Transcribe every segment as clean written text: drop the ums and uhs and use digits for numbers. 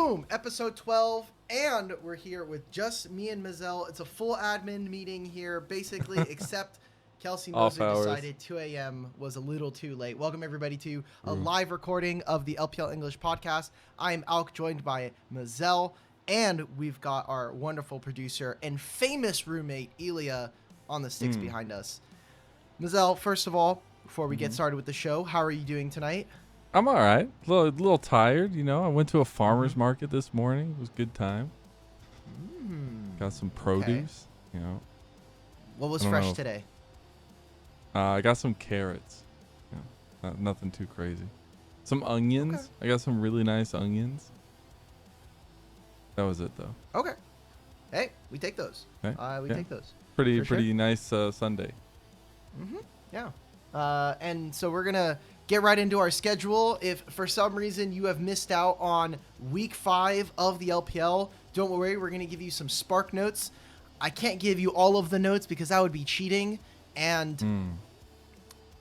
Boom, episode 12, and we're here with just me and Mazel. It's a full admin meeting here, basically, except Kelsey Moser decided 2 a.m. was a little too late. Welcome, everybody, to a live recording of the LPL English podcast. I am Alk, joined by Mazel, and we've got our wonderful producer and famous roommate, Elia, on the sticks behind us. Mazel, first of all, before we get started with the show, how are you doing tonight? I'm all right. A little tired, you know. I went to a farmer's market this morning. It was a good time. Got some produce, you know. What was fresh today? I got some carrots. Nothing too crazy. Some onions. Okay. I got some really nice onions. That was it, though. Okay. Hey, we take those. Okay. We take those. Pretty nice Sunday. Yeah. And so we're going to get right into our schedule. If for some reason you have missed out on week 5 of the LPL, don't worry. We're going to give you some Spark notes. I can't give you all of the notes because that would be cheating. And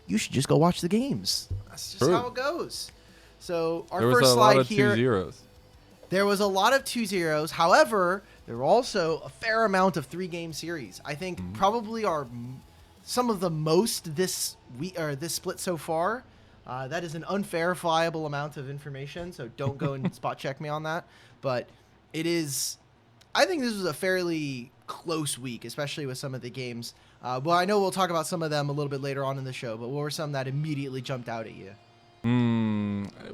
you should just go watch the games. That's just how it goes. So our first slide here. There was a lot of 2-0s. However, there were also a fair amount of 3-game series. I think probably some of the most this week or this split so far. That is an unverifiable amount of information, so don't go and spot check me on that. But it is, I think this was a fairly close week, especially with some of the games. Well, I know we'll talk about some of them a little bit later on in the show, but what were some that immediately jumped out at you?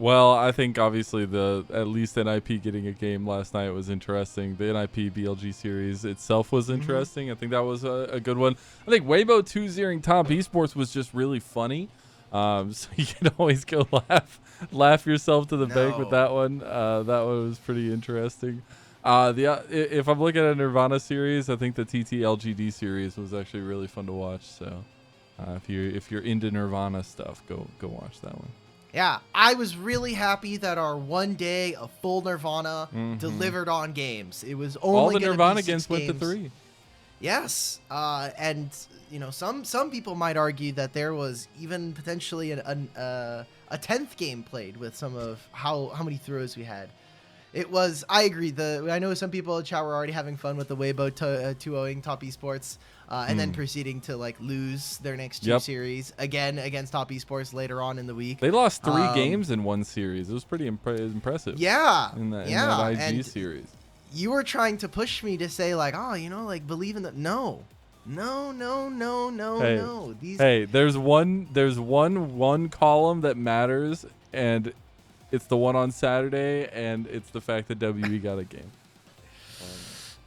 Well, I think obviously at least NIP getting a game last night was interesting. The NIP BLG series itself was interesting. I think that was a good one. I think Weibo 2-0ing Top Esports was just really funny. So you can always go laugh yourself to the bank with that one. That one was pretty interesting. If I'm looking at a Nirvana series, I think the TT LGD series was actually really fun to watch. So if you're into Nirvana stuff, go watch that one. Yeah, I was really happy that our one day of full Nirvana delivered on games. It was only all the Nirvana games went to 3. Yes, and you know some people might argue that there was even potentially a 10th game played with some of how many throws we had. It was, I agree. I know some people in chat were already having fun with the Weibo 2-0ing Top Esports, and then proceeding to lose their next 2 series again against Top Esports later on in the week. They lost 3 games in one series. It was pretty impressive. Yeah, in that IG and series. You were trying to push me to say believe in that. No. There's one column that matters, and it's the one on Saturday, and it's the fact that WE got a game.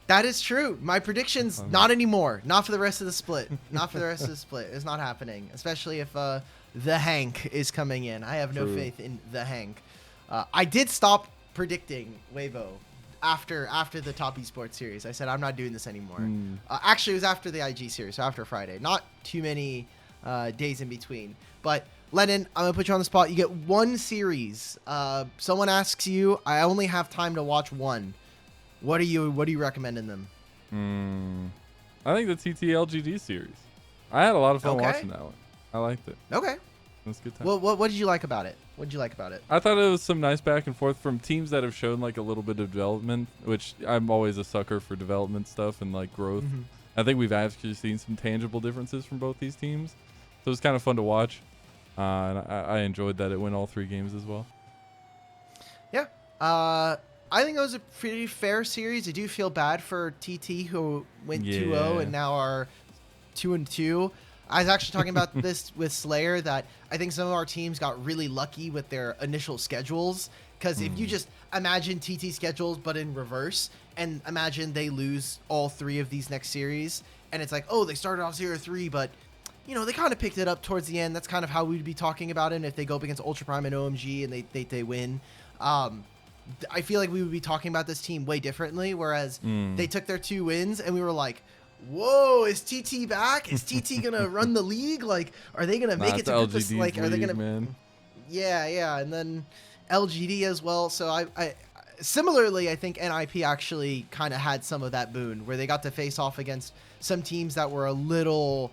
That is true. My predictions, not anymore. Not for the rest of the split. It's not happening, especially if the Hank is coming in. I have no faith in the Hank. I did stop predicting Weibo after the Top Esports series. I said, I'm not doing this anymore. Actually, it was after the IG series, so after Friday. Not too many days in between. But Lennon, I'm going to put you on the spot. You get 1 series. Someone asks you, I only have time to watch 1. What are you recommending them? I think the TTLGD series. I had a lot of fun watching that one. I liked it. Okay. It was a good time. Well, what did you like about it? I thought it was some nice back and forth from teams that have shown a little bit of development, which I'm always a sucker for development stuff and growth. I think we've actually seen some tangible differences from both these teams. So it was kind of fun to watch. And I enjoyed that it went all 3 games as well. Yeah. I think it was a pretty fair series. I do feel bad for TT, who went 2-0 and now are 2-2. I was actually talking about this with Slayer, that I think some of our teams got really lucky with their initial schedules. Because if you just imagine TT schedules, but in reverse, and imagine they lose all 3 of these next series, and it's they started off 0-3, but they kind of picked it up towards the end. That's kind of how we'd be talking about it if they go up against Ultra Prime and OMG and they win. I feel like we would be talking about this team way differently, whereas they took their 2 wins and we were like, whoa, is TT back? Is TT going to run the league? Are they going to make it to this? Are they going to? Yeah. And then LGD as well. So I similarly, I think NIP actually kind of had some of that boon where they got to face off against some teams that were a little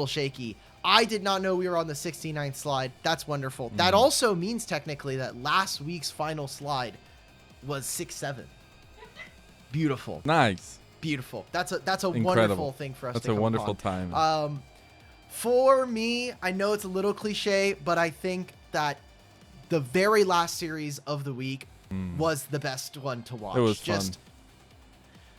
shaky. I did not know we were on the 69th slide. That's wonderful. That also means technically that last week's final slide was 6-7. Beautiful. Nice. Beautiful. That's a Incredible. wonderful thing for us That's to a come wonderful upon. time. For me, I know it's a little cliche, but I think that the very last series of the week was the best one to watch. It was just fun.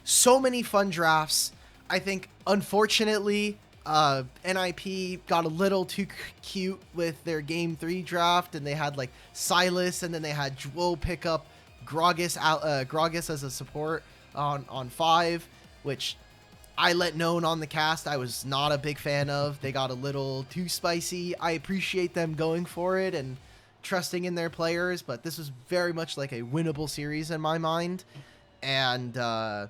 so many fun drafts. I think, unfortunately, NIP got a little too cute with their Game 3 draft, and they had like Silas, and then they had Jewel pick up Gragas as a support on 5, which I let known on the cast I was not a big fan of. They got a little too spicy. I appreciate them going for it and trusting in their players, but this was very much like a winnable series in my mind. And I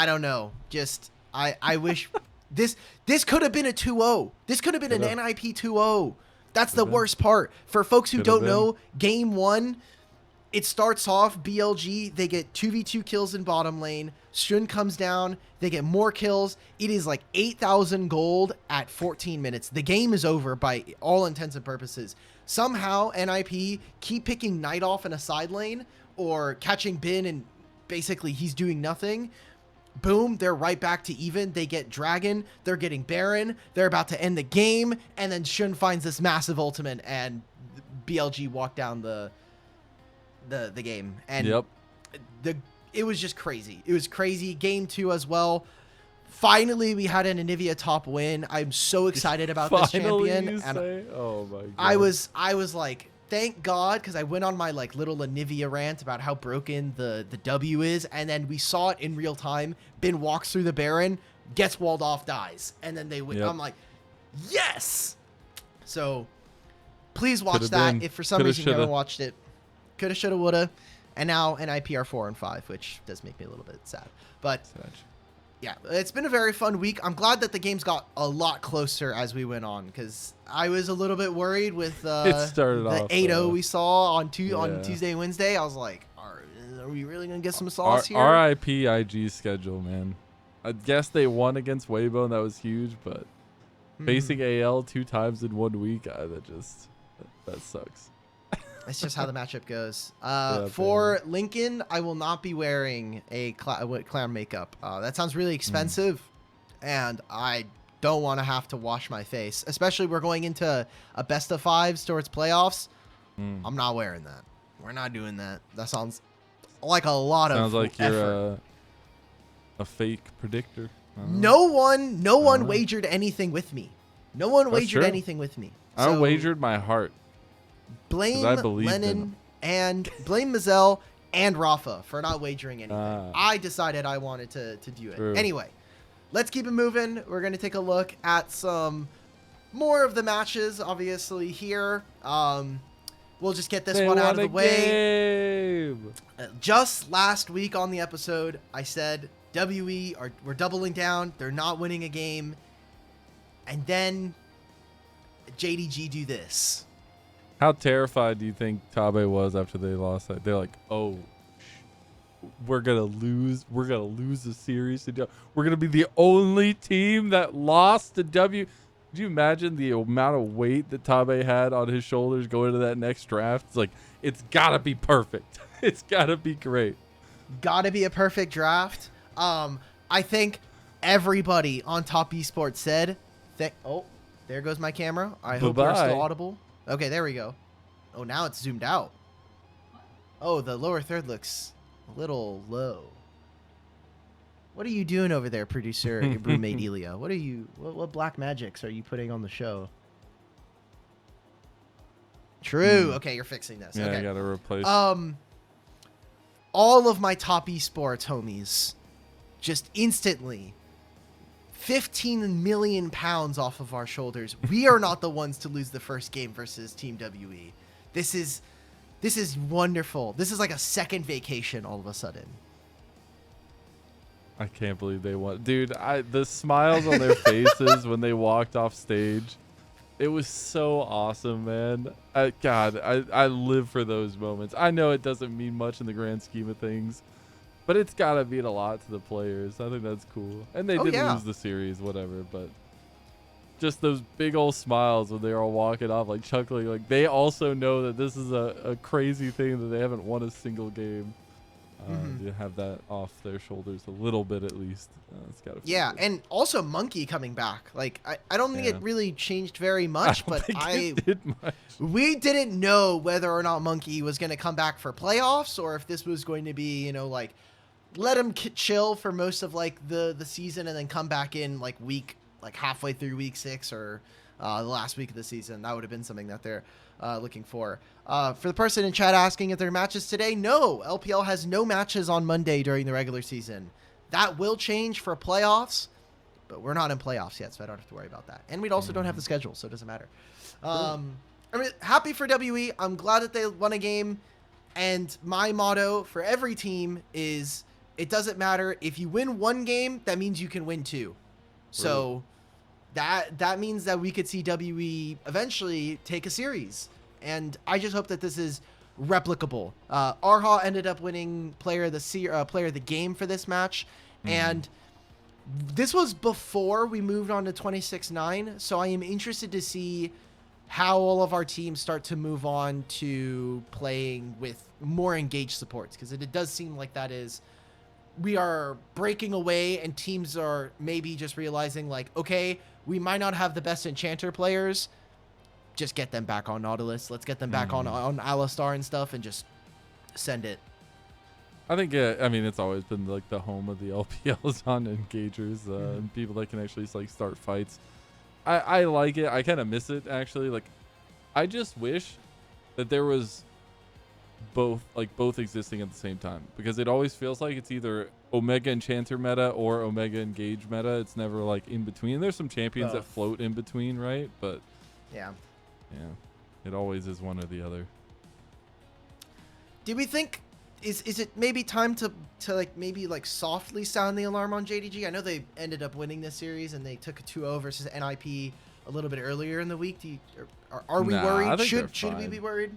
don't know. Just I wish this could have been a 2-0. This could have been an NIP 2-0. That's the worst part. For folks who don't know, game 1, it starts off BLG. They get 2v2 kills in bottom lane. Shun comes down. They get more kills. It is like 8,000 gold at 14 minutes. The game is over by all intents and purposes. Somehow, NIP keep picking Knight off in a side lane or catching Bin, and basically he's doing nothing. Boom, they're right back to even. They get Dragon. They're getting Baron. They're about to end the game. And then Shun finds this massive ultimate, and BLG walk down the game. And it was just crazy. It was crazy. Game 2 as well. Finally, we had an Anivia top win. I'm so excited about this champion. Oh my god. I was like, thank God, because I went on my like little Anivia rant about how broken the W is, and then we saw it in real time. Bin walks through the Baron, gets walled off, dies, and then they win. I'm like, yes. So please watch that. If for some reason you haven't watched it, coulda, shoulda, woulda. And now NIP are 4 and 5, which does make me a little bit sad. But yeah, it's been a very fun week. I'm glad that the games got a lot closer as we went on, because I was a little bit worried with the 8-0 we saw on Tuesday and Wednesday. I was like, are we really going to get some sauce here? RIP IG schedule, man. I guess they won against Weibo, and that was huge, but facing AL 2 times in 1 week, that sucks. That's just how the matchup goes. For Lincoln, I will not be wearing a clown makeup. That sounds really expensive, and I don't want to have to wash my face. Especially we're going into a best of 5s towards playoffs. I'm not wearing that. We're not doing that. That sounds like a lot of effort. Sounds like you're a fake predictor. No one wagered anything with me. No one wagered anything with me. I wagered my heart. Blame Lennon and blame Mazel and Rafa for not wagering anything. I decided I wanted to do it. True. Anyway, let's keep it moving. We're going to take a look at some more of the matches, obviously, here. We'll just get this one out of the way. Just last week on the episode, I said we're doubling down. They're not winning a game. And then JDG do this. How terrified do you think Tabe was after they lost that? They're like, oh, we're going to lose. We're going to lose the series. We're going to be the only team that lost the W. Could you imagine the amount of weight that Tabe had on his shoulders going into that next draft? It's like, it's got to be perfect. It's got to be great. Got to be a perfect draft. I think everybody on Top Esports said, oh, there goes my camera. I hope you're still audible. Okay, there we go. Oh, now it's zoomed out. Oh, the lower third looks a little low. What are you doing over there, producer, your roommate Elia? What black magics are you putting on the show? True. Okay, you're fixing this. Yeah, okay. I gotta replace. All of my Top Esports homies just instantly 15 million pounds off of our shoulders. We are not the ones to lose the first game versus Team WE. This is wonderful. This is like a second vacation all of a sudden. I can't believe they won. Dude, the smiles on their faces when they walked off stage, it was so awesome, man. I live for those moments. I know it doesn't mean much in the grand scheme of things, but it's got to mean a lot to the players. I think that's cool. And they did lose the series, whatever, but just those big old smiles when they're all walking off, like chuckling. Like they also know that this is a crazy thing that they haven't won a single game. To have that off their shoulders a little bit at least. It's gotta feel good. And also Monkey coming back. Like I don't think it really changed very much, but we didn't know whether or not Monkey was going to come back for playoffs or if this was going to be, like let him chill for most of like the season and then come back in like halfway through week 6 or the last week of the season. That would have been something that they're looking for. For the person in chat asking if there are matches today, no. LPL has no matches on Monday during the regular season. That will change for playoffs, but we're not in playoffs yet, so I don't have to worry about that. And we also don't have the schedule, so it doesn't matter. Happy for WE. I'm glad that they won a game. And my motto for every team is it doesn't matter. If you win one game, that means you can win 2. So that means that we could see WE eventually take a series. And I just hope that this is replicable. Arha ended up winning player of the game for this match. And this was before we moved on to 26-9. So I am interested to see how all of our teams start to move on to playing with more engaged supports. Because it does seem like we are breaking away and teams are maybe just realizing like, okay, we might not have the best Enchanter players. Just get them back on Nautilus. Let's get them back on Alistar and stuff and just send it. I think, it's always been like the home of the LPLs on engagers and people that can actually like start fights. I like it. I kind of miss it actually. Like, I just wish that there was both existing at the same time, because it always feels like it's either Omega Enchanter meta or Omega Engage meta. It's never like in between. There's some champions that float in between, right? But yeah, it always is one or the other. Do we think is it maybe time to like maybe like softly sound the alarm on JDG? I know they ended up winning this series and they took a 2-0 versus NIP a little bit earlier in the week. Are we worried? Should we be worried?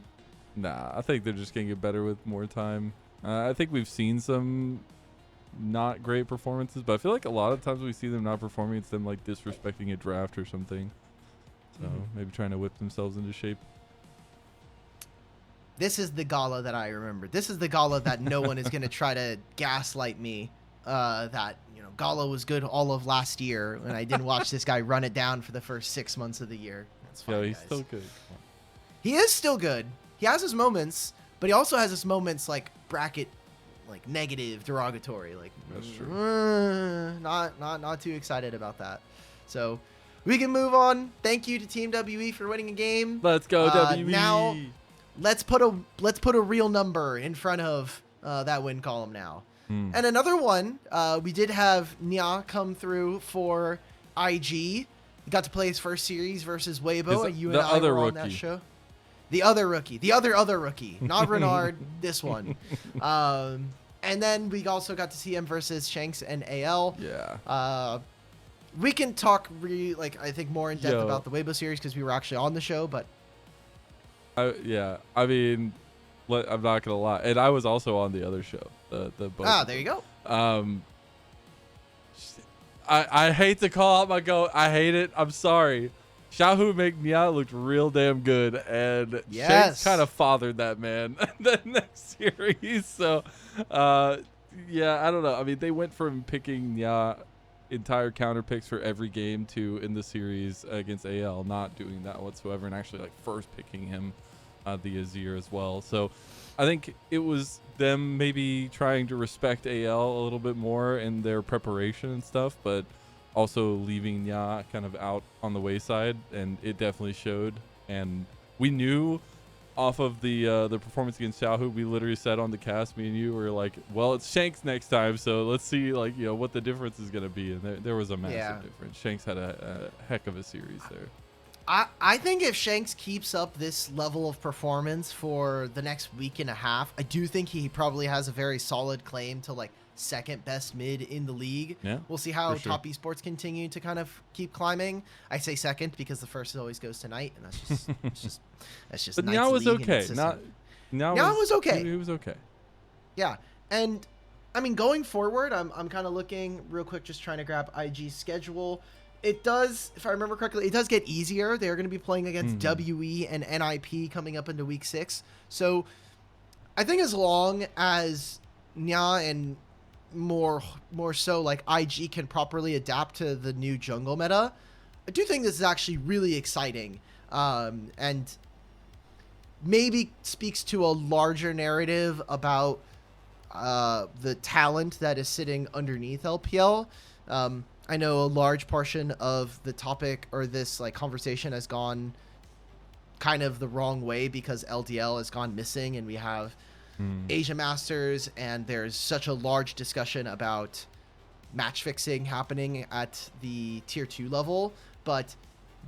Nah, I think they're just gonna get better with more time. I think we've seen some not great performances, but I feel like a lot of times we see them not performing, it's them like disrespecting a draft or something. So maybe trying to whip themselves into shape. This is the gala that I remember. This is the gala that no one is going to try to gaslight me that, gala was good all of last year and I didn't watch this guy run it down for the first 6 months of the year. That's fine, he's still good. He is still good. He has his moments, but he also has his moments like bracket, like negative, derogatory. Like, that's true. Not too excited about that. So we can move on. Thank you to Team WE for winning a game. Let's go WE. Now let's put a real number in front of that win column now. And another one, we did have Nya come through for IG. He got to play his first series versus Weibo. You and I were on that show. The other rookie, not Renard, this one. And then we also got to see him versus Shanks and AL. Yeah. We can talk I think more in depth about the Weibo series because we were actually on the show, but I mean, I'm not gonna lie, and I was also on the other show. The there you go. I hate to call out my goat. I hate it. I'm sorry. Xiaohu Nya looked real damn good, and Shanks kind of fathered that man the next series. So, I don't know. I mean, they went from picking Nya entire counter picks for every game to in the series against AL not doing that whatsoever, and actually like first picking him the Azir as well. So I think it was them maybe trying to respect AL a little bit more in their preparation and stuff, but also leaving Nya kind of out on the wayside, and it definitely showed. And we knew off of the performance against Xiaohu, we literally said on the cast, me and you were like, well, it's Shanks next time, so let's see what the difference is going to be. And there was a massive difference. Shanks had a heck of a series there. I think if Shanks keeps up this level of performance for the next week and a half, I do think he probably has a very solid claim to like second best mid in the league. Yeah, we'll see how Top Esports continue to kind of keep climbing. I say second because the first always goes to Knight, and that's just. But Nya was okay. Nya was okay. He was okay. Yeah, and I mean going forward, I'm kind of looking real quick, just trying to grab IG's schedule. it does, if I remember correctly, it does get easier. They're going to be playing against WE and NIP coming up into week 6. So I think as long as Nya and more so like IG can properly adapt to the new jungle meta, I do think this is actually really exciting, and maybe speaks to a larger narrative about the talent that is sitting underneath LPL. I know a large portion of the topic or this like conversation has gone kind of the wrong way because LDL has gone missing and we have Asia Masters, and there's such a large discussion about match fixing happening at the tier 2 level. But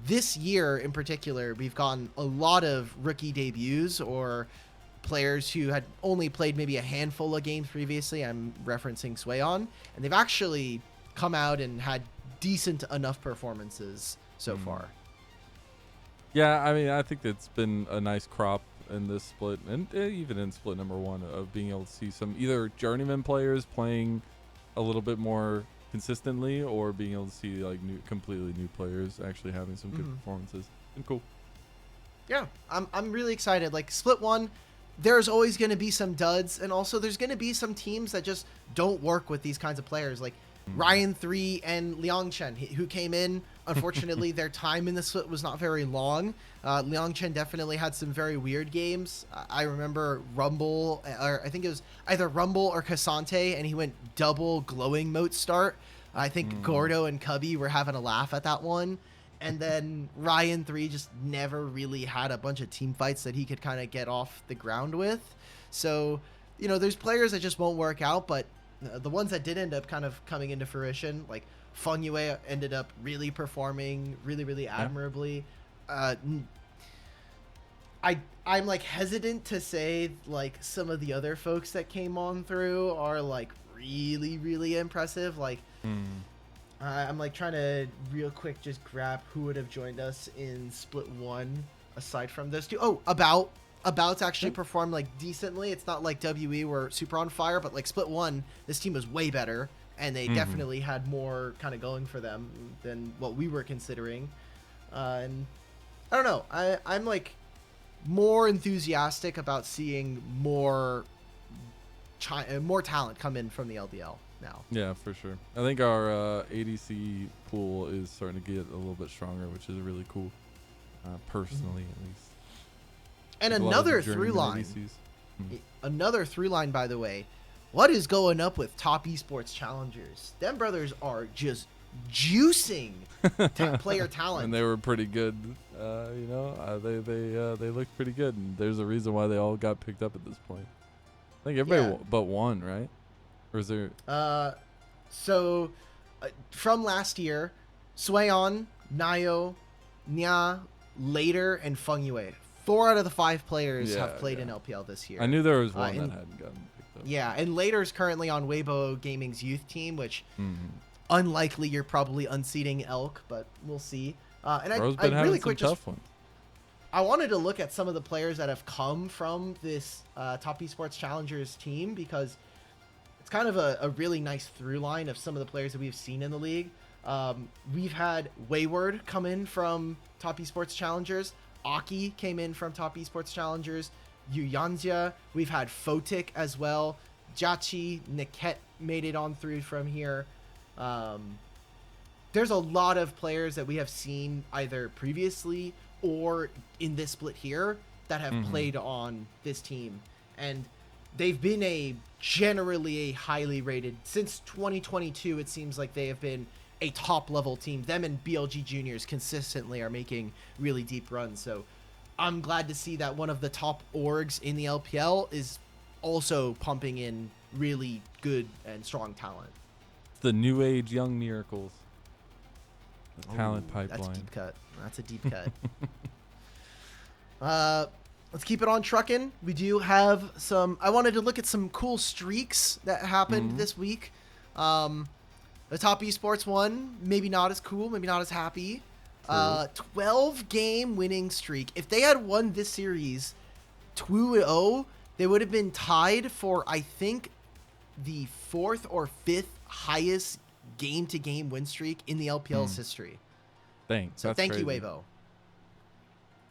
this year in particular, we've gotten a lot of rookie debuts or players who had only played maybe a handful of games previously. I'm referencing Swayon, and they've actually come out and had decent enough performances so far. Yeah, I mean, I think it's been a nice crop in this split, and even in split number 1, of being able to see some either journeyman players playing a little bit more consistently, or being able to see like completely new players actually having some good performances. And cool. Yeah, I'm really excited. Like split 1, there's always going to be some duds, and also there's going to be some teams that just don't work with these kinds of players, like Ryan 3 and Liang Chen, who came in. Unfortunately, their time in the split was not very long. Liang Chen definitely had some very weird games. I remember Rumble, or I think it was either Rumble or Cassante, and he went double glowing moat start. I think Gordo and Cubby were having a laugh at that one. And then Ryan 3 just never really had a bunch of team fights that he could kind of get off the ground with. So, there's players that just won't work out, but the ones that did end up kind of coming into fruition, like Feng Yue ended up really performing really, really admirably. I'm like hesitant to say like some of the other folks that came on through are like really, really impressive. Like I'm like trying to real quick just grab who would have joined us in split 1 aside from those two. Oh, About's actually performed like decently. It's not like WE were super on fire, but like split 1, this team was way better, and they definitely had more kind of going for them than what we were considering. And I don't know, I'm like more enthusiastic about seeing more talent come in from the LDL now. Yeah, for sure. I think our ADC pool is starting to get a little bit stronger, which is really cool, personally at least. And another through line, by the way, what is going up with top esports challengers? Them brothers are just juicing player talent. And they were pretty good, they looked pretty good, and there's a reason why they all got picked up at this point. I think everybody but one, right? Or is there? From last year, Swayon, Nayo, Nya, Later, and Feng Yue. 4 out of the 5 players have played in LPL this year. I knew there was one that hadn't gotten picked up. Yeah, and Later's currently on Weibo Gaming's youth team, which unlikely you're probably unseating Elk, but we'll see. And Bro's been having really quick tough ones. I wanted to look at some of the players that have come from this Top Esports Challengers team, because it's kind of a really nice through line of some of the players that we've seen in the league. We've had Wayward come in from Top Esports Challengers. Aki came in from Top Esports Challengers. Yuyanzia. We've had Photic as well. Jachi, Niket made it on through from here. There's a lot of players that we have seen either previously or in this split here that have played on this team. And they've been generally a highly rated, since 2022, it seems like they have been a top level team. Them and BLG juniors consistently are making really deep runs. So I'm glad to see that one of the top orgs in the LPL is also pumping in really good and strong talent. The new age young miracles. The talent pipeline. That's a deep cut. That's a deep cut. Let's keep it on trucking. We do have I wanted to look at some cool streaks that happened this week. The Top Esports one, maybe not as cool, maybe not as happy. 12-game winning streak. If they had won this series 2-0, they would have been tied for, I think, the 4th or 5th highest game-to-game win streak in the LPL's history. Dang. So that's thank crazy. you,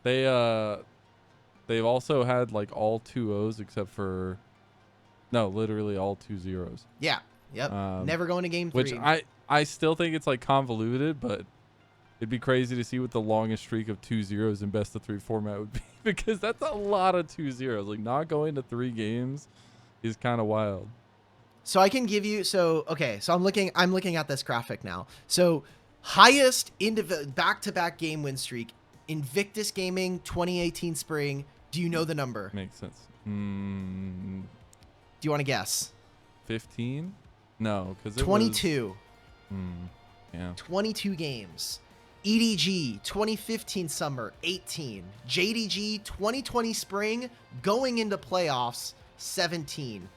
Weibo. They've also had like all 2-0s except for literally all 2-0s. Yeah. Yep. Never going to game 3. Which I still think it's like convoluted, but it'd be crazy to see what the longest streak of 2-0s in best of 3 format would be because that's a lot of 2-0s. Like not going to 3 games is kind of wild. So I can give you so I'm looking at this graphic now. So highest back-to-back game win streak, Invictus Gaming 2018 spring. Do you know the number? Makes sense. Do you want to guess? 15? No, because 22. Yeah. 22 games. EDG 2015 summer 18. JDG 2020 spring going into playoffs 17.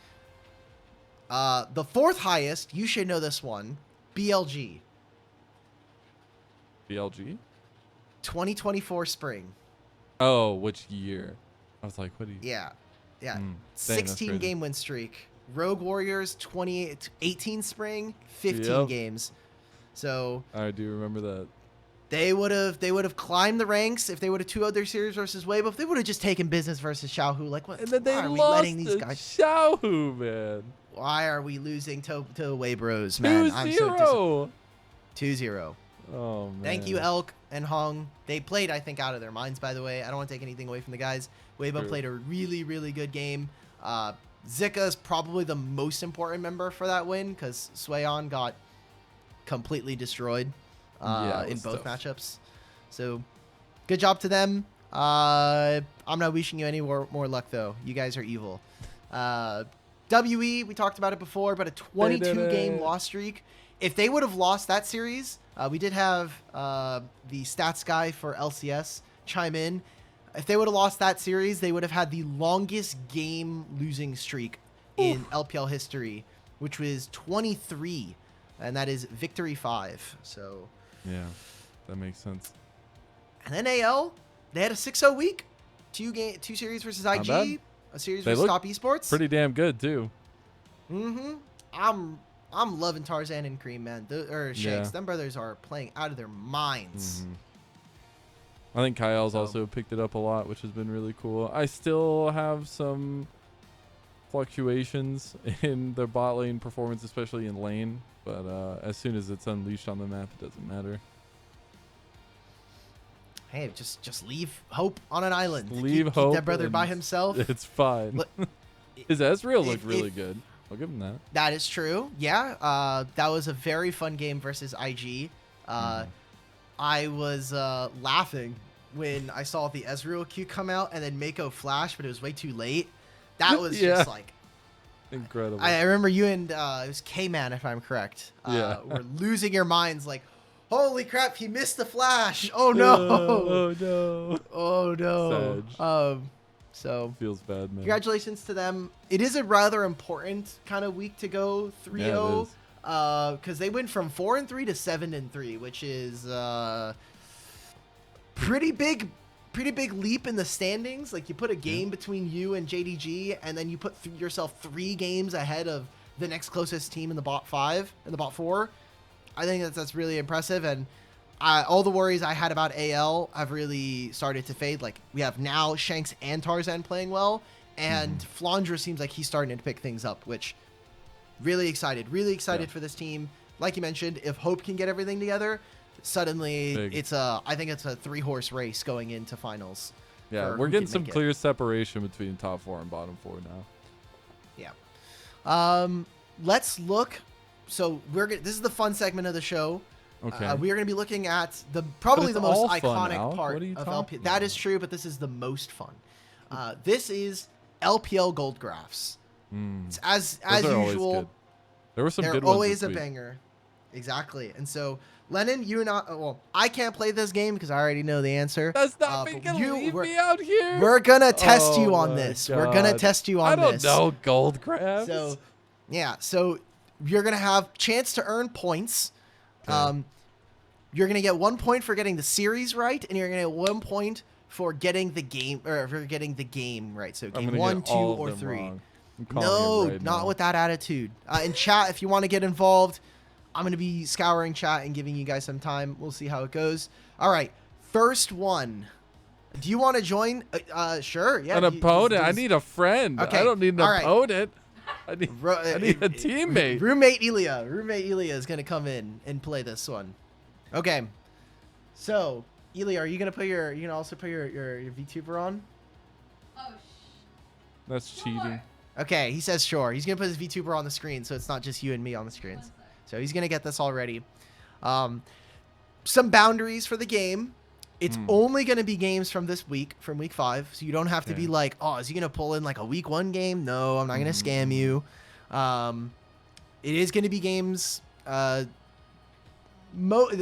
The fourth highest, you should know this one, BLG. BLG? 2024 spring. Oh, which year? I was like, what do you... Yeah. Dang, 16 game win streak. Rogue Warriors 2018 spring, 15 games. So I do remember that. they would have climbed the ranks if they would have 2-0'd their series versus Weibo. If they would have just taken business versus Xiaohu, like what? And then they why are we lost letting these to guys? Xiaohu, man. Why are we losing to Weibros, man? 2-0. 2-0. Oh man. Thank you, Elk and Hung. They played, I think, out of their minds, by the way. I don't want to take anything away from the guys. Weibo played a really, really good game. Zika is probably the most important member for that win because Swayon got completely destroyed in both matchups. So good job to them. I'm not wishing you any more luck, though. You guys are evil. WE, we talked about it before, but a 22-game loss streak. If they would have lost that series, we did have the stats guy for LCS chime in. If they would have lost that series, they would have had the longest game losing streak in LPL history, which was 23, and that is victory 5. So yeah, that makes sense. And then AL, they had a 6-0 week, two series versus IG, a series versus Top Esports. Pretty damn good too. I'm loving Tarzan and Cream, man. Shanks, them brothers are playing out of their minds. I think Kyle's also picked it up a lot, which has been really cool. I still have some fluctuations in the bot lane performance, especially in lane. But as soon as it's unleashed on the map, it doesn't matter. Hey, just leave Hope on an island. Keep Hope that brother by himself. It's fine. His Ezreal looked really good. I'll give him that. That is true. Yeah. That was a very fun game versus IG. I was laughing when I saw the Ezreal Q come out and then Mako flash, but it was way too late. That was just like incredible. I remember you and it was K-Man, if I'm correct. Were losing your minds like, holy crap, he missed the flash. Oh no. Oh no. Oh no. Sag. So feels bad, man. Congratulations to them. It is a rather important kind of week to go 3-0. Because they went from 4-3 to 7-3, which is pretty big leap in the standings. Like you put a game between you and JDG, and then you put yourself 3 games ahead of the next closest team in the bot 5 and the bot 4. I think that's really impressive, and all the worries I had about AL have really started to fade. Like we have now Shanks and Tarzan playing well, and Flandre seems like he's starting to pick things up, which. Really excited for this team. Like you mentioned, if Hope can get everything together, suddenly I think it's a 3-horse race going into finals. Yeah, we're getting some clear separation between top 4 and bottom 4 now. Yeah. Let's look. So this is the fun segment of the show. Okay. We are going to be looking at probably the most iconic part of LPL. That is true, but this is the most fun. This is LPL gold graphs. It's as usual. There were some good ones. They're always a banger. Exactly. And so, Lennon, I can't play this game because I already know the answer. That's not leave me out here. We're gonna test you on this. God. We're gonna test you on this. I don't know gold graphs. So, yeah. So you're gonna have chance to earn points. Okay. You're gonna get 1 point for getting the series right, and you're gonna get 1 point for getting the game right. So game 1, 2, or 3. No, not with that attitude. In chat, if you want to get involved, I'm going to be scouring chat and giving you guys some time. We'll see how it goes. All right. First one. Do you want to join? Sure. Yeah. An opponent. I need a friend. Okay. I don't need an opponent. I need a teammate. Roommate Elia is going to come in and play this one. Okay. So, Elia, are you going to put your, you can also put your VTuber on? Oh, That's cheating. Okay, he says sure. He's going to put his VTuber on the screen, so it's not just you and me on the screens. So he's going to get this all ready. Some boundaries for the game. It's only going to be games from this week, from week 5. So you don't have to be like, oh, is he going to pull in like a week 1 game? No, I'm not going to scam you. It is going to be games. Only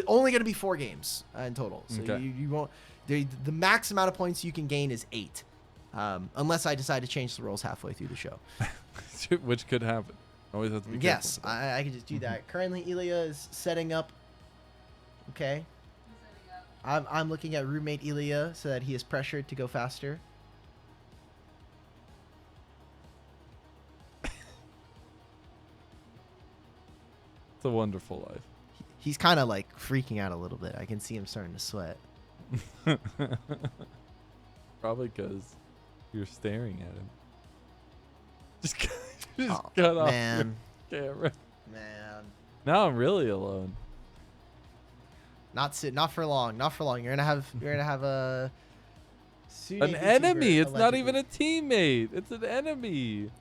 going to be 4 games in total. So you won't. The max amount of points you can gain is 8. Unless I decide to change the rules halfway through the show. Which could happen. Always have to be careful. Yes, I can just do that. Currently, Elia is setting up. Okay. I'm looking at roommate Elia so that he is pressured to go faster. It's a wonderful life. He's kind of like freaking out a little bit. I can see him starting to sweat. Probably because you're staring at him. Just cut off your camera. Man. Now I'm really alone. Not for long. Not for long. You're gonna have a an enemy. It's not even a teammate. It's an enemy.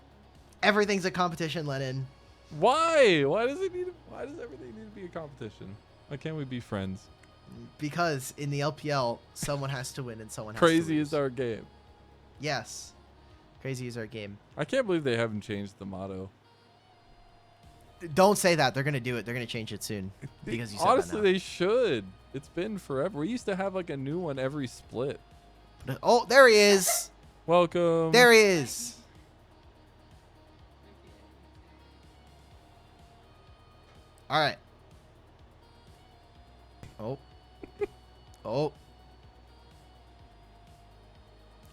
Everything's a competition, Lennon. Why? Why does everything need to be a competition? Why can't we be friends? Because in the LPL, someone has to win and someone has to lose. Crazy is our game. Yes. Crazy is our game. I can't believe they haven't changed the motto. Don't say that. They're going to do it. They're going to change it soon. Because you said honestly, that now. they should. It's been forever. We used to have like a new one every split. Oh, there he is. Welcome. There he is. All right. Oh. Oh.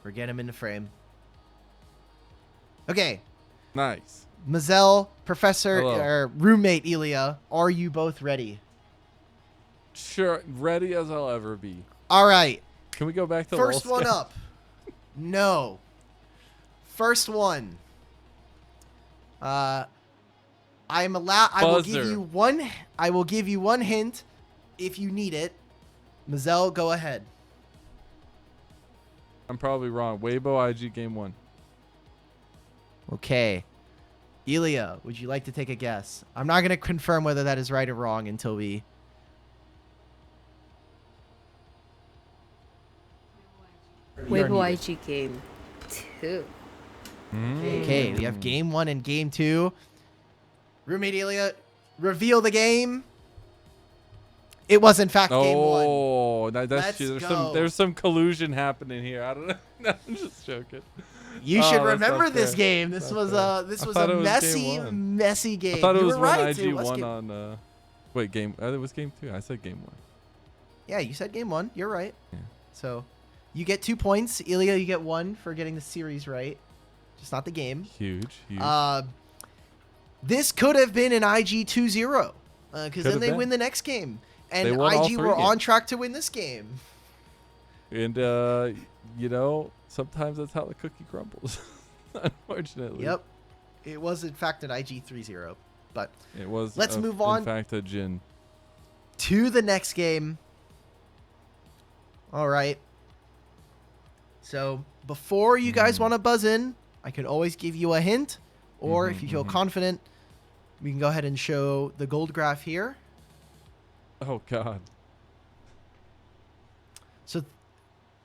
We're getting him in the frame. Okay. Nice. Mazel, Professor, Hello. or roommate Elia, are you both ready? Sure. Ready as I'll ever be. All right. Can we go back to First Lol one Scout? up. No. First one. I'm allowed. I will give you one. I will give you one hint if you need it. Mazel, go ahead. I'm probably wrong. Weibo IG game 1. Okay. Elia, would you like to take a guess? I'm not going to confirm whether that is right or wrong until we... Weibo IG game 2. Okay, we have game 1 and game 2. Roommate Elia, reveal the game. It was in fact game 1. Oh, that's Let's true. go. There's some collusion happening here. I don't know. No, I'm just joking. You should that's remember not this fair. game. This was a thought it was messy, game 1. messy game. I thought it You was were when right. IG It was won game- on. Wait, game. It was game 2. I said game 1. Yeah, you said game 1. You're right. Yeah. So, you get 2 points. Elia, you get 1 for getting the series right, just not the game. Huge. This could have been an IG 2-0, because Could then have they been. win the next game, and They won all IG 3 were on games. track to win this game. And you know, sometimes that's how the cookie crumbles. Unfortunately. Yep, it was in fact an IG 3-0, but It was. Let's move on. In fact, a gin. to the next game. All right. So before you guys want to buzz in, I can always give you a hint, or if you feel confident, we can go ahead and show the gold graph here. Oh God. So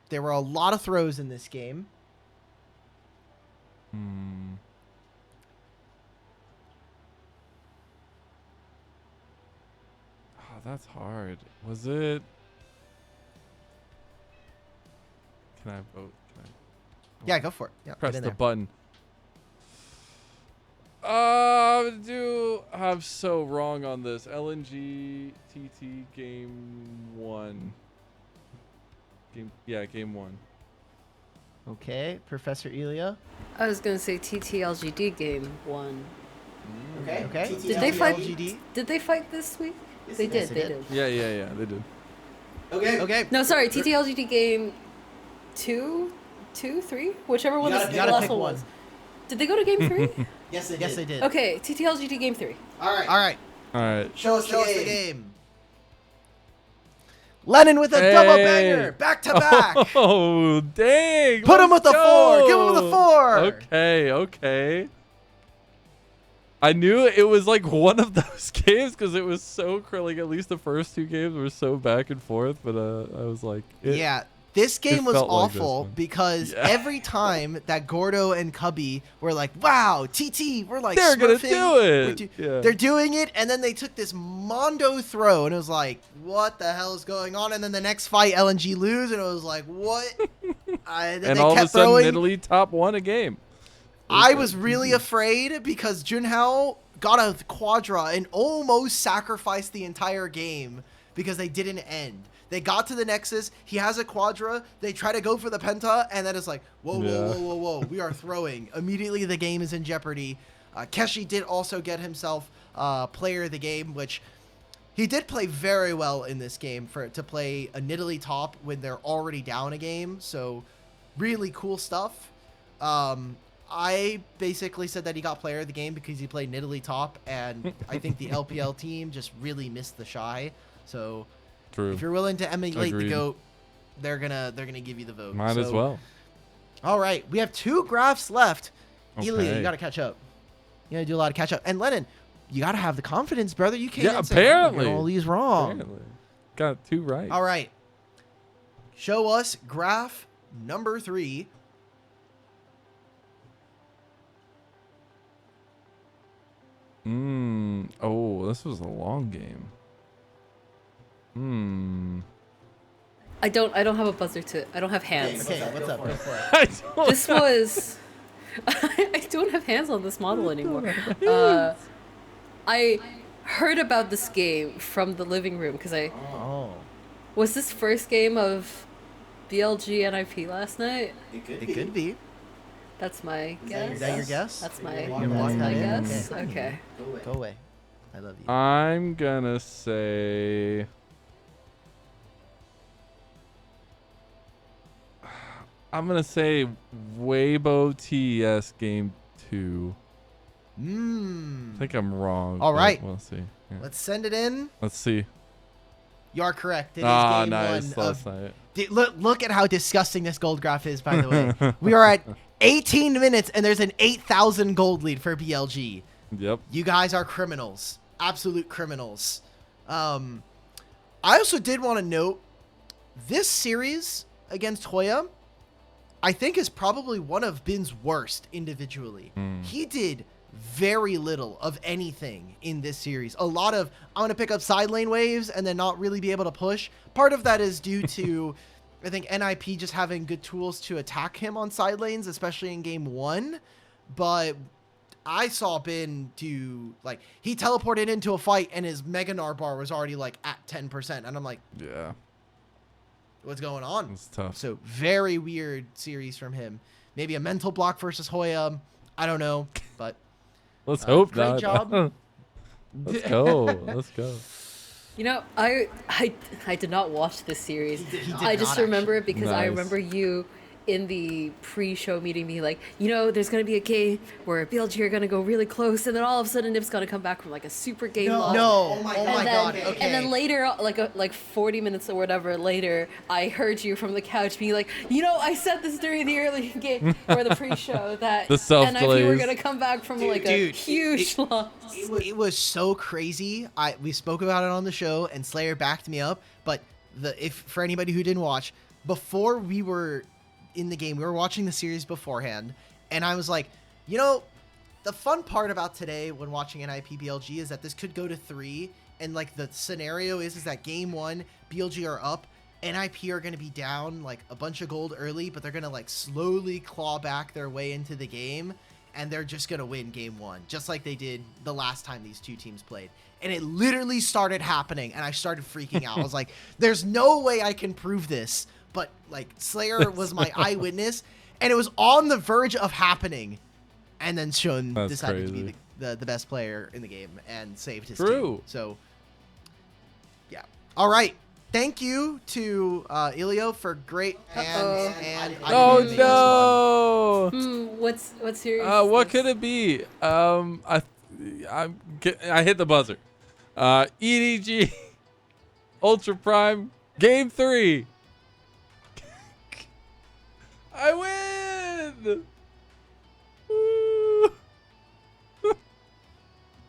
there were a lot of throws in this game. Oh, that's hard. Was it? Can I vote? Can I Yeah, go for it. Yeah, press get in the there. button? I'm so wrong on this. LNG TT game 1. Game 1. Okay, Professor Elia. I was going to say TTLGD game 1. Okay. Did they fight? LGD. Did they fight this week? They did. They did. Yeah, they did. Okay. No, sorry. TTLGT game 2, 3, whichever one the gotta last pick one one. was. Did they go to game 3? Yes, they did. Okay, TTLGT game 3. All right. All right. Show us the game. Lennon with a double banger, back to back. Oh, dang. Put him with the Let's 4. Give go. him the 4. Okay. I knew it was like one of those games because it was so like at least the first 2 games were so back and forth. But I was like, This game was felt like this awful one. because every time that Gordo and Cubby were like, "Wow, TT, we're like They're gonna smurfing. do it." They're doing it," and then they took this Mondo throw, and it was like, "What the hell is going on?" And then the next fight, LNG lose, and it was like, "What?" And they all of a kept sudden, throwing. Italy top 1 a game. I was really afraid because Junhao got a quadra and almost sacrificed the entire game because they didn't end. They got to the Nexus. He has a quadra. They try to go for the penta, and then it's like, whoa. We are throwing. Immediately, the game is in jeopardy. Keshi did also get himself player of the game, which he did play very well in this game to play a Nidalee top when they're already down a game. So really cool stuff. I basically said that he got player of the game because he played Nidalee top, and I think the LPL team just really missed the shy. So True. if you're willing to emulate Agreed. the GOAT, they're gonna give you the vote. Might as well. All right, we have 2 graphs left. Ilya, you Okay. gotta catch up. You gotta do a lot of catch up. And Lennon, you gotta have the confidence, brother. You can't say, apparently. "You're all these wrong." Apparently. Got 2 right. All right. Show us graph number 3. Oh, this was a long game. I don't have a buzzer I don't have hands. Okay, what's up? Go for it. I don't This was. I don't have hands on this model anymore. I heard about this game from the living room because Oh. was this first game of BLG NIP last night. It could be. That's my guess. Is that your guess? That's my You're locking my that in? guess. Okay. Okay. Go away. I love you. I'm gonna say Weibo TES game 2. I think I'm wrong. All but right. We'll see. Yeah. Let's send it in. Let's see. You are correct. It is Ah, game nice. 1 Last of night. Look at how disgusting this gold graph is, by the way. We are at 18 minutes, and there's an 8,000 gold lead for BLG. Yep. You guys are criminals. Absolute criminals. I also did want to note, this series against Hoya, I think is probably one of Bin's worst individually. He did very little of anything in this series. A lot of, I'm going to pick up side lane waves and then not really be able to push. Part of that is due to, I think, NIP just having good tools to attack him on side lanes, especially in game 1. But I saw Bin do, like, he teleported into a fight and his Mega Gnar bar was already, like, at 10%. And I'm like, Yeah. what's going on? It's tough. So very weird series from him. Maybe a mental block versus Hoya. I don't know, but Let's hope great not. job. Let's go. Let's go. You know, I did not watch this series. He did I just not, remember it because I Nice. remember you in the pre-show meeting being like, you know, there's going to be a game where BLG are going to go really close, and then all of a sudden Nip's going to come back from like a super game loss. No. And God. then, Okay. and then later, like 40 minutes or whatever later, I heard you from the couch being like, you know, I said this during the early game or the pre-show that The NIP were self-glaze. going to come back from like a Dude, huge loss. It was so crazy. We spoke about it on the show, and Slayer backed me up. But if for anybody who didn't watch, before we were in the game, we were watching the series beforehand, and I was like, you know, the fun part about today when watching NIP BLG is that this could go to 3, and like the scenario is that game 1 BLG are up, NIP are going to be down like a bunch of gold early, but they're going to like slowly claw back their way into the game, and they're just going to win game 1, just like they did the last time these two teams played. And it literally started happening, and I started freaking out. I was like, there's no way I can prove this. But, like, Slayer was my eyewitness, and it was on the verge of happening. and then Shun That's decided to crazy. be the best player in the game and saved his True. team. So, yeah. All right. Thank you to Ilio for great hands and Oh didn't make this one. no! What series? What could it be? I hit the buzzer. EDG Ultra Prime Game 3. I win! Woo!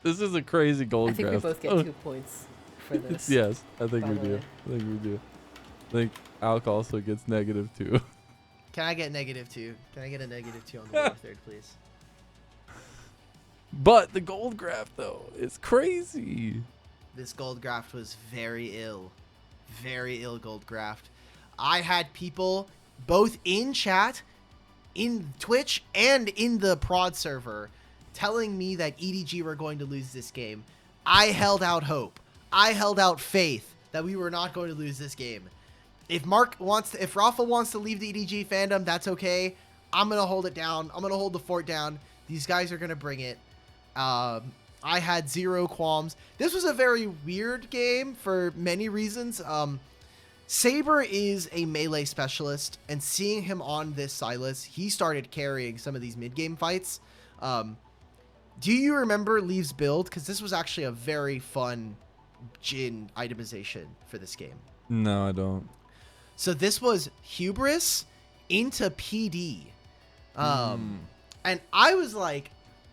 This is a crazy gold I think draft. we both get 2 points for this. Yes, I think by we the do. way. I think we do. I think Alc also gets -2. Can I get -2? Can I get a -2 on the lower third, please? But the gold graph though, it's crazy. This gold graft was very ill. Very ill gold graft. I had people both in chat, in Twitch, and in the prod server telling me that EDG were going to lose this game. I held out hope. I held out faith that we were not going to lose this game. If Rafa wants to leave the EDG fandom, that's okay. I'm going to hold it down. I'm going to hold the fort down. These guys are going to bring it. I had zero qualms. This was a very weird game for many reasons. Saber is a melee specialist, and seeing him on this Silas, he started carrying some of these mid-game fights. Do you remember Leave's build? Because this was actually a very fun Jhin itemization for this game. No, I don't. So this was Hubris into PD. And I was like,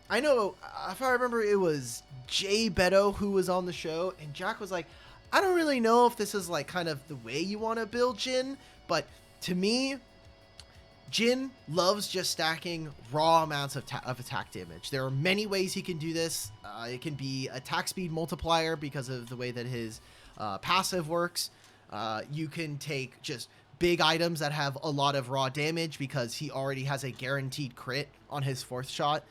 I know, if I remember, it was Jay Beto who was on the show, and Jack was like, I don't really know if this is like kind of the way you want to build Jhin, but to me, Jhin loves just stacking raw amounts of attack damage. There are many ways he can do this. It can be attack speed multiplier because of the way that his passive works. You can take just big items that have a lot of raw damage because he already has a guaranteed crit on his 4th shot.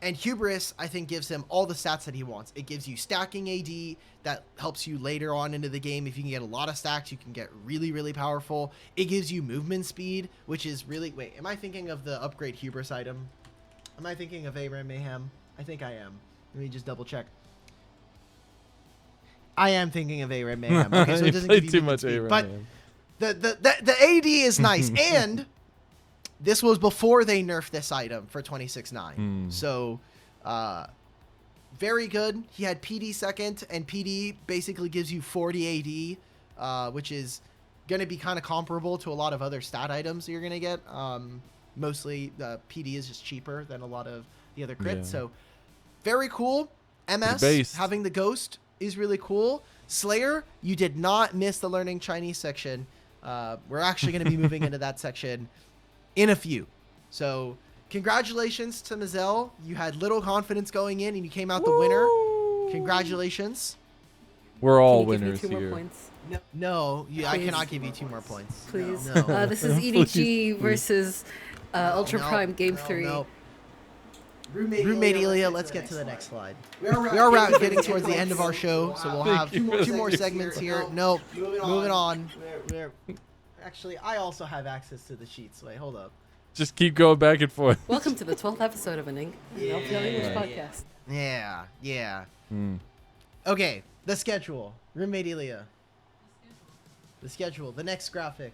And Hubris, I think, gives him all the stats that he wants. It gives you stacking AD that helps you later on into the game. If you can get a lot of stacks, you can get really, really powerful. It gives you movement speed, which is really... Wait, am I thinking of the upgrade Hubris item? Am I thinking of ARAM Mayhem? I think I am. Let me just double check. I am thinking of ARAM Mayhem. Okay, so it doesn't give you too movement much speed, ARAM but Mayhem. the AD is nice. And... this was before they nerfed this item for 26-9. So, very good. He had PD second, and PD basically gives you 40 AD, which is going to be kind of comparable to a lot of other stat items that you're going to get. Mostly, PD is just cheaper than a lot of the other crits. Yeah. So, very cool. MS, Based. having the ghost is really cool. Slayer, you did not miss the learning Chinese section. We're actually going to be moving into that section in a few. So congratulations to Mazel. You had little confidence going in and you came out the winner. Congratulations. We're all Can you give me winners 2 more here. points? No, I Please. cannot give you 2 more points. Please. No. This is EDG versus Ultra No, Prime Game no, 3. no. Roommate Ilya, let's get to the next slide. We are getting towards the end of our show, so we'll have two more segments here. No, moving on. Actually, I also have access to the sheets. Wait, hold up. Just keep going back and forth. Welcome to the 12th episode of an LPL English Right. podcast. Yeah. Mm. Okay, the schedule. Roommate Ilya. The schedule. The next graphic.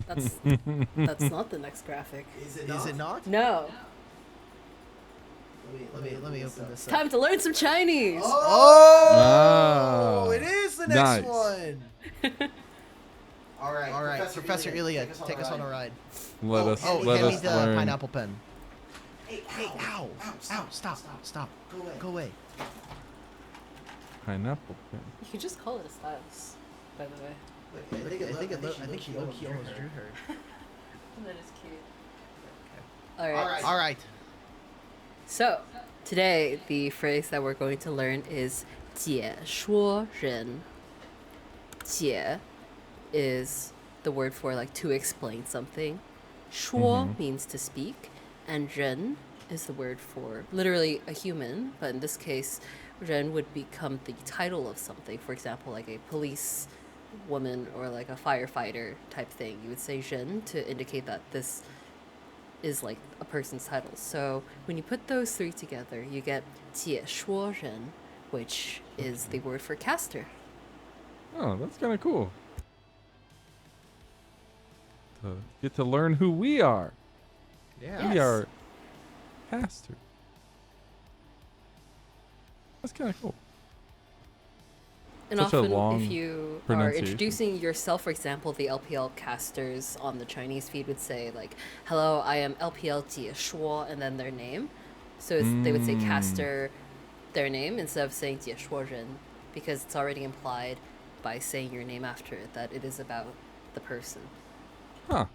That's not the next graphic. Is it not? No. Let me open this up. Time to learn some Chinese. Oh, Ah, it is the next nice. one. All right, Professor Ilya, take us on a ride. Let us hand let me us the learn. pineapple pen. Hey, ow, stop. Go away. Pineapple pen. You could just call it a stylus, by the way. I think she almost drew her. That is cute. Alright. All right. So, today the phrase that we're going to learn is 解说人. 解 is the word for like to explain something. 说 means to speak, and 人 is the word for literally a human, but in this case, 人 would become the title of something. For example, like a police woman or like a firefighter type thing. You would say 人 to indicate that this is like a person's title. So when you put those three together, you get 解说人, which is the word for caster. Oh, that's kind of cool. To get to learn who we are. Yeah. We Yes. are caster. That's kind of cool. And Such a often, long if you are pronunciation. introducing yourself, for example, the LPL casters on the Chinese feed would say like, "Hello, I am LPL 解说," and then their name. So they would say caster, their name, instead of saying 解说人, because it's already implied by saying your name after it that it is about the person. Huh.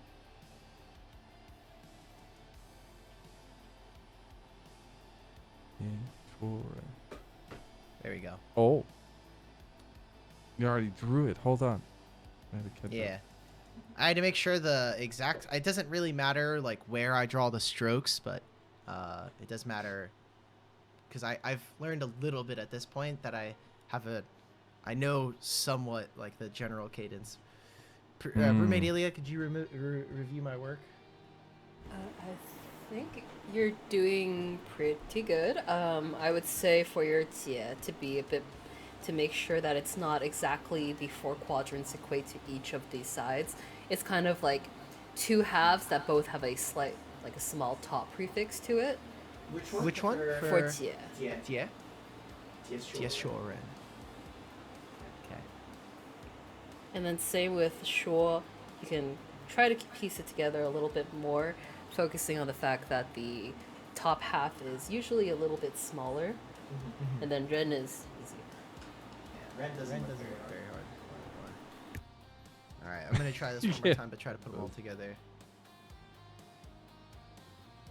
There we go. Oh. You already drew it. Hold on. I had to catch Yeah. up. I had to make sure the exact. It doesn't really matter like where I draw the strokes, but it does matter because I've learned a little bit at this point that I know somewhat like the general cadence. Roommate Elia, could you review my work? I think you're doing pretty good. I would say for your 解 to be a bit, to make sure that it's not exactly the 4 quadrants equate to each of these sides. It's kind of like 2 halves that both have a slight, like a small top prefix to it. Which one? For 解. 解说人. Okay. And then same with 说, you can try to piece it together a little bit more, focusing on the fact that the top half is usually a little bit smaller, and then 人 is easy. Ren doesn't look very hard. All right, I'm gonna try this one more time, but try to put them all together.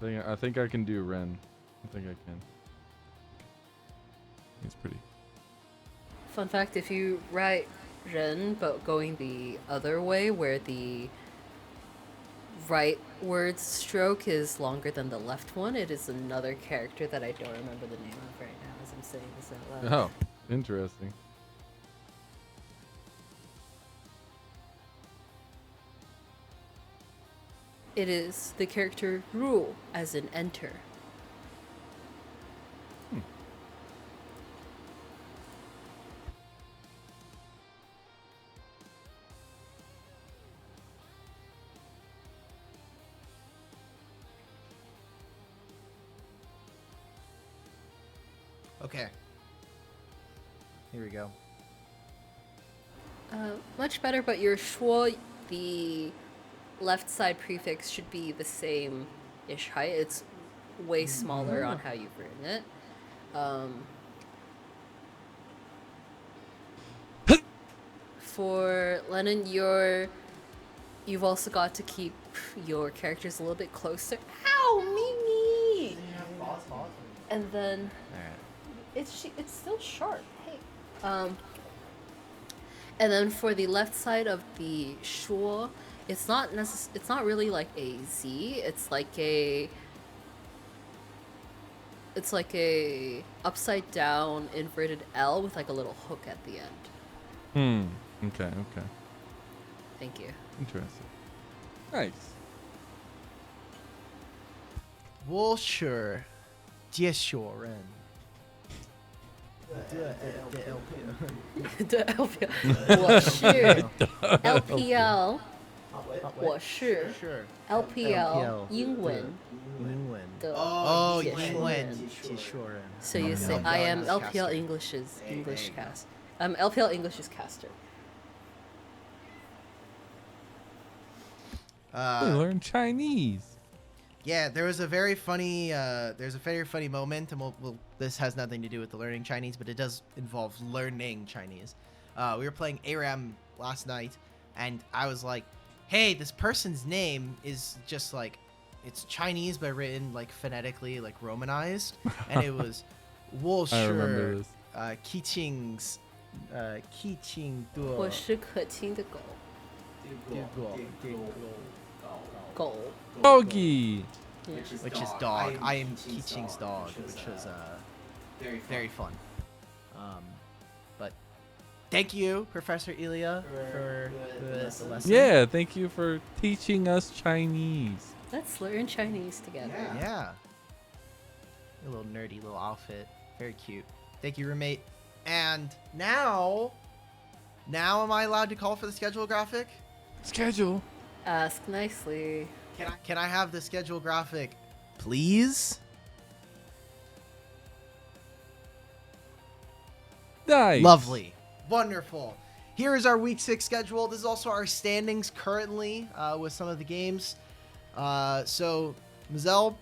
I think I can do Ren. I think I can. It's pretty. Fun fact, if you write 人 but going the other way, where the right word stroke is longer than the left one, it is another character that I don't remember the name of right now as I'm saying this out loud. Oh, interesting. It is the character 入 as in enter. Okay. Here we go. Much better, but your 说, the left side prefix should be the same-ish height. It's way smaller on how you've written it. For Lennon, you've also got to keep your characters a little bit closer. Ow, Mimi! And then All right. it's still sharp. Hey. And then for the left side of the 说, it's not really like a Z. It's like a upside down inverted L with like a little hook at the end. Okay. Thank you. Interesting. Nice. 我是接说人。对 LPL， 我是 LPL， 我是 LPL 英文的解说人。解说人。 So you say I am LPL English's English cast. I'm LPL English's caster. We learn Chinese. Yeah, there was a very funny moment, and this has nothing to do with the learning Chinese, but it does involve learning Chinese. We were playing ARAM last night, and I was like, hey, this person's name is just like, it's Chinese, but written like phonetically, like romanized, and it was Wu I remember Shi this. Qiqing's Qiqing 我是可亲的狗。狗。 Doggy. which is dog. I am Qiqing's dog, which was very fun. But thank you, Professor Ilya, for the lesson. Yeah, thank you for teaching us Chinese. Let's learn Chinese together. Yeah. A little nerdy little outfit. Very cute. Thank you, roommate. And now am I allowed to call for the schedule graphic? Schedule. Ask nicely. Can I have the schedule graphic, please? Nice. Lovely. Wonderful. Here is our week 6 schedule. This is also our standings currently with some of the games. So, Mazel,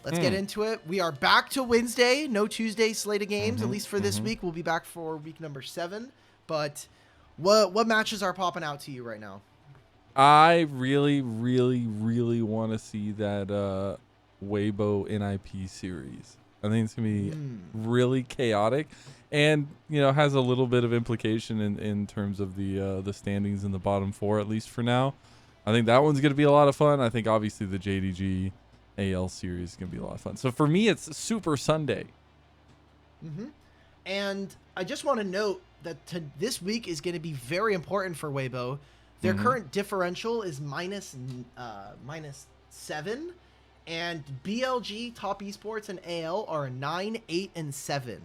let's get into it. We are back to Wednesday. No Tuesday slate of games, at least for this week. We'll be back for week number 7. But what matches are popping out to you right now? I really, really, really want to see that Weibo NIP series. I think it's gonna be really chaotic, and has a little bit of implication in terms of the standings in the bottom 4, at least for now. I think that one's gonna be a lot of fun. I think obviously the JDG AL series is gonna be a lot of fun. So for me, it's Super Sunday. And I just want to note that this week is going to be very important for Weibo. Their current differential is minus 7, and BLG, Top Esports, and AL are 9, 8, and 7.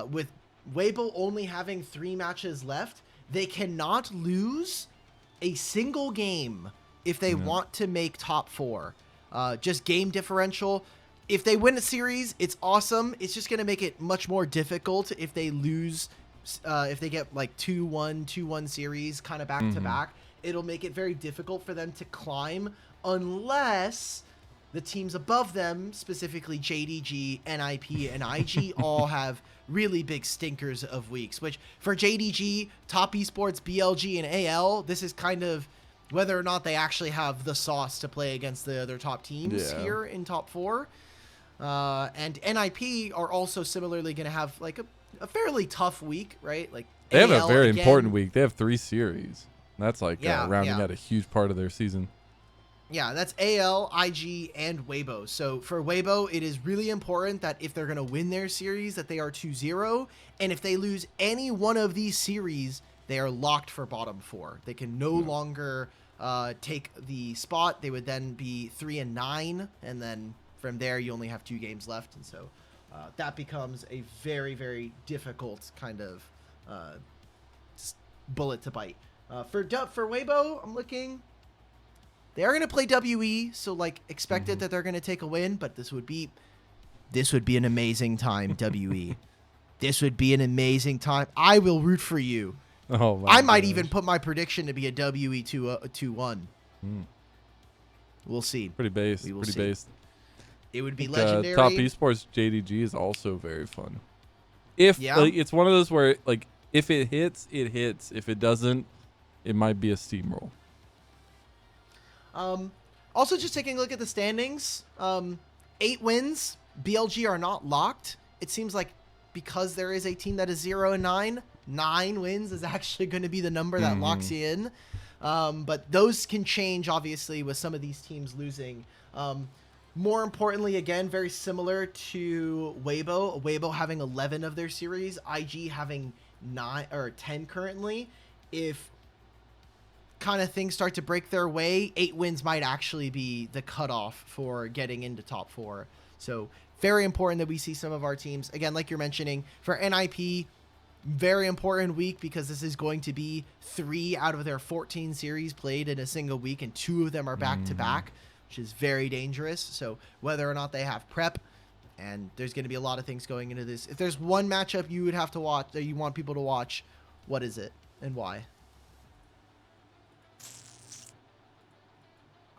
With Weibo only having 3 matches left, they cannot lose a single game if they want to make top 4. Just game differential. If they win a series, it's awesome. It's just going to make it much more difficult if they lose. If they get like 2-1, 2-1 series kind of back to back, it'll make it very difficult for them to climb unless the teams above them, specifically JDG, NIP, and IG, all have really big stinkers of weeks. Which for JDG, Top Esports, BLG, and AL, this is kind of whether or not they actually have the sauce to play against the other top teams here in top 4. And NIP are also similarly going to have like a fairly tough week, right? Like they have AL, a very again, important week. They have 3 series. That's like rounding out a huge part of their season. Yeah, that's AL, IG, and Weibo. So for Weibo, it is really important that if they're going to win their series, that they are 2-0. And if they lose any one of these series, they are locked for bottom 4. They can no longer take the spot. They would then be 3-9, and then from there you only have 2 games left, and so that becomes a very, very difficult kind of bullet to bite. For Weibo, I'm looking. They are going to play WE, so like expected that they're going to take a win, but this would be an amazing time. WE, this would be an amazing time. I will root for you. Oh, I might even put my prediction to be a WE 2-1. We'll see. Pretty based. We will Pretty see. based. It would be legendary. Top Esports JDG is also very fun. It's one of those where like if it hits, it hits. If it doesn't, it might be a steamroll. Also, just taking a look at the standings, 8 wins. BLG are not locked. It seems like because there is a team that is 0-9, 9 wins is actually going to be the number that locks you in. But those can change, obviously, with some of these teams losing. More importantly, again, very similar to Weibo having 11 of their series, IG having 9 or 10 currently. If kind of things start to break their way, 8 wins might actually be the cutoff for getting into top 4. So very important that we see some of our teams, again, like you're mentioning, for NIP, very important week because this is going to be 3 out of their 14 series played in a single week, and 2 of them are back to back, which is very dangerous. So whether or not they have prep, and there's going to be a lot of things going into this. If there's one matchup you would have to watch, that you want people to watch, what is it and why?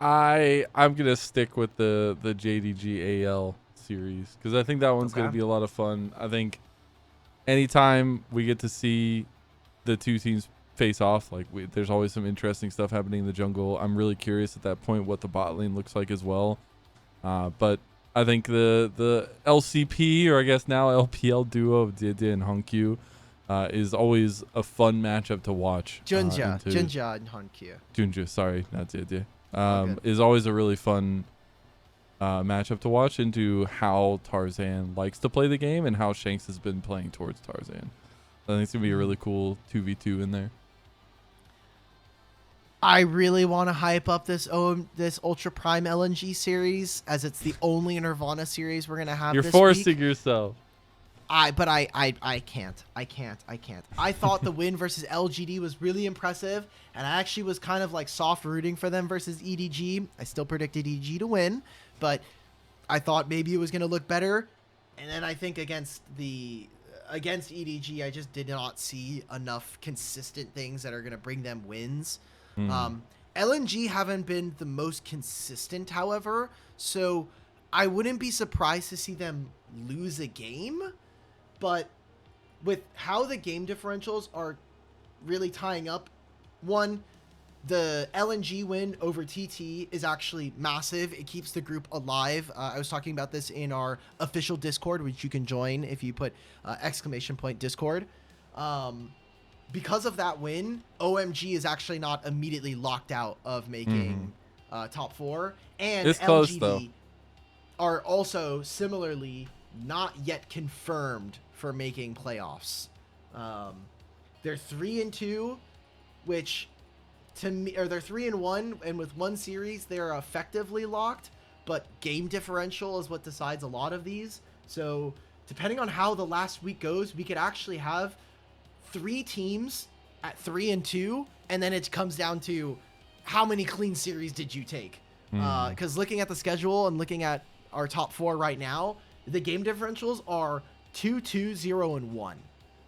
I'm gonna stick with the JDG AL series because I think that one's gonna be a lot of fun. I think anytime we get to see the 2 teams face off, like there's always some interesting stuff happening in the jungle. I'm really curious at that point what the bot lane looks like as well. But I think the LCP, or I guess now LPL duo of Jie and Honkyu is always a fun matchup to watch. Junja and Honkyu. Junja, sorry, not Jie. Is always a really fun matchup to watch into how Tarzan likes to play the game and how Shanks has been playing towards Tarzan. I think it's going to be a really cool 2v2 in there. I really want to hype up this Ultra Prime LNG series, as it's the only Nirvana series we're gonna have. You're this forcing week. yourself. I can't. I thought the win versus LGD was really impressive, and I actually was kind of like soft rooting for them versus EDG. I still predicted EDG to win, but I thought maybe it was going to look better. And then I think against EDG, I just did not see enough consistent things that are going to bring them wins. LNG haven't been the most consistent, however, so I wouldn't be surprised to see them lose a game. But with how the game differentials are really tying up, one, the LNG win over TT is actually massive. It keeps the group alive. I was talking about this in our official Discord, which you can join if you put ! Discord. Because of that win, OMG is actually not immediately locked out of making top 4. And it's LGD close, though. Are also similarly not yet confirmed for making playoffs. They're 3-2, which to me, or they're 3-1, and with one series they're effectively locked, but game differential is what decides a lot of these. So depending on how the last week goes, we could actually have 3 teams at 3-2, and then it comes down to how many clean series did you take? Because looking at the schedule and looking at our top 4 right now, the game differentials are 2-2, 0, and 1.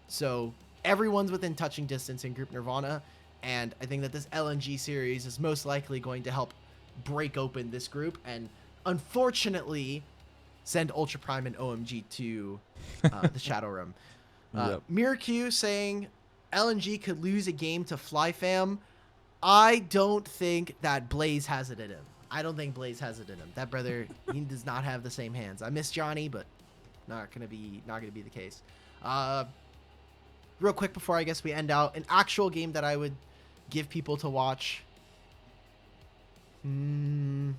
So everyone's within touching distance in Group Nirvana, and I think that this LNG series is most likely going to help break open this group and unfortunately send Ultra Prime and OMG to the Shadow Room. Mirq saying LNG could lose a game to FlyFam. I don't think that Blaze has it in him. I don't think Blaze has it in him. That brother, he does not have the same hands. I miss Johnny, but not gonna be the case. Real quick before I guess we end out, an actual game that I would give people to watch. I'm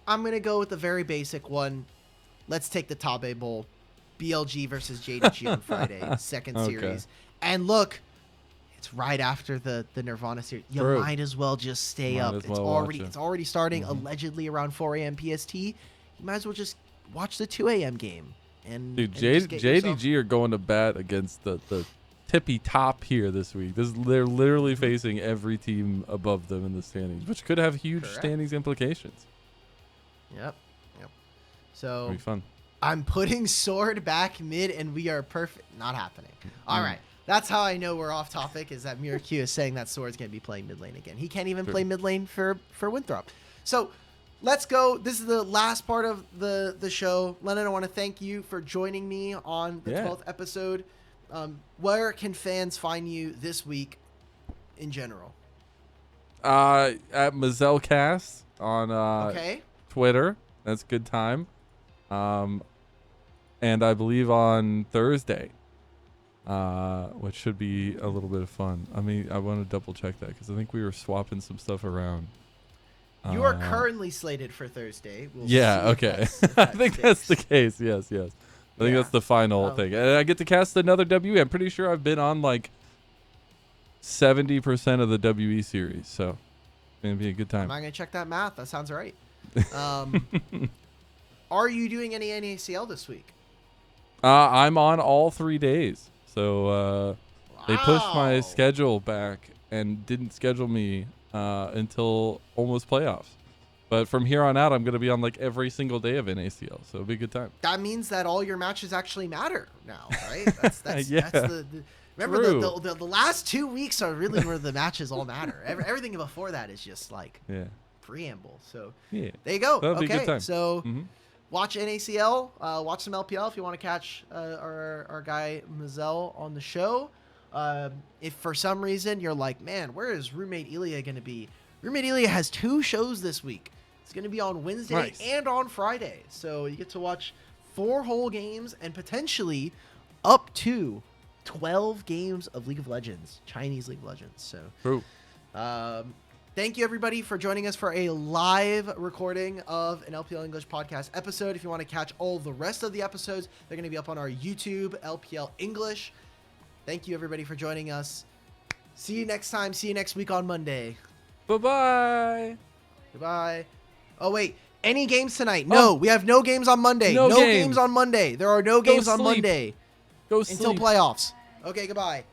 gonna go with the very basic one. Let's take the Tabe Bowl. BLG versus JDG on Friday, second series. And look, it's right after the Nirvana series. You might as well just stay up. It's already starting allegedly around 4 a.m. PST. You might as well just watch the 2 a.m. game. And dude, JDG are going to bat against the tippy top here this week. They're literally facing every team above them in the standings, which could have huge standings implications. Yep. So it'll be fun. I'm putting Sword back mid, and we are perfect. Not happening. All right. That's how I know we're off topic, is that Mirq is saying that Sword's going to be playing mid lane again. He can't even play mid lane for Winthrop. So let's go. This is the last part of the show. Lennon, I want to thank you for joining me on the 12th episode. Where can fans find you this week in general? At MazelleCast on Twitter. That's a good time. And I believe on Thursday, which should be a little bit of fun. I mean, I want to double check that because I think we were swapping some stuff around. You are currently slated for Thursday. Okay. I think that's the case. Yes. I think that's the final thing. And I get to cast another WE. I'm pretty sure I've been on like 70% of the WE series. So it's going to be a good time. I'm not going to check that math. That sounds right. Are you doing any NACL this week? I'm on all 3 days. So they pushed my schedule back and didn't schedule me until almost playoffs. But from here on out, I'm going to be on like every single day of NACL. So it'll be a good time. That means that all your matches actually matter now, right? That's remember the last 2 weeks are really where the matches all matter. Everything before that is just like preamble. So there you go. That'll be a good time. So watch NACL, watch some LPL if you want to catch our guy Mazelle on the show. If for some reason you're like, man, where is Roommate Elia going to be? Roommate Elia has 2 shows this week. It's going to be on Wednesday and on Friday. So you get to watch 4 whole games and potentially up to 12 games of League of Legends, Chinese League of Legends. So true. Thank you, everybody, for joining us for a live recording of an LPL English podcast episode. If you want to catch all the rest of the episodes, they're going to be up on our YouTube, LPL English. Thank you, everybody, for joining us. See you next time. See you next week on Monday. Bye-bye. Goodbye. Oh, wait. Any games tonight? No, we have no games on Monday. No games on Monday. There are no games on sleep. Monday Go until sleep. playoffs. Okay, goodbye.